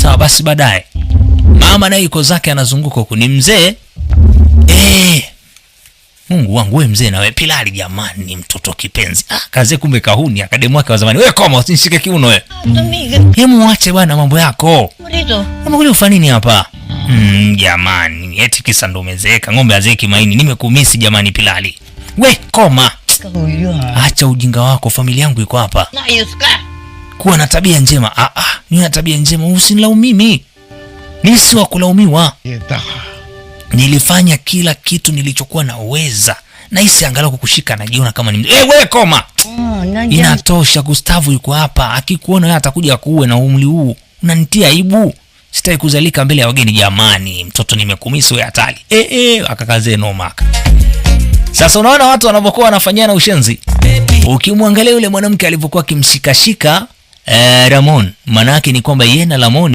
Sawa basi baadaye. Mama naye yuko zake anazunguka huko, ni mzee. Mungu wangu wewe mzee na wewe Pilali jamani, mtoto kipenzi. Kaze kumbe kahuni akademu wake wa zamani. Wewe koma usinishike kiuno wewe. Hemu ache bwana mambo yako. Umekuja kufanya nini hapa? Jamani, eti kisa ndo umezeeka, ng'ombe azeki maini. Nimekumisi jamani Pilali. We koma. Acha ujinga wako, familia yangu iko hapa. Kuwa na tabia njema. Nina tabia njema, usinilaumu mimi. Mimi si wa kulaumiwa. Nilifanya kila kitu nilichokuwa naweza. Na hisi angalau kukushika najiona kama ni wewe koma. Inatosha, Gustavo yuko hapa. Akikuona yeye atakuja kuue na umri huu. Unanitia aibu. Sitaki kuzalika mbele ya wageni jamani. Mtoto nimekumisi wewe hatari. Akakaze nomaka. Sasa unaona watu wanapokuwa wanafanyana ushenzi. Ukimwangalia yule mwanamke alivyokuwa akimshikashika Ramon, maana yake ni kwamba yeye na Ramon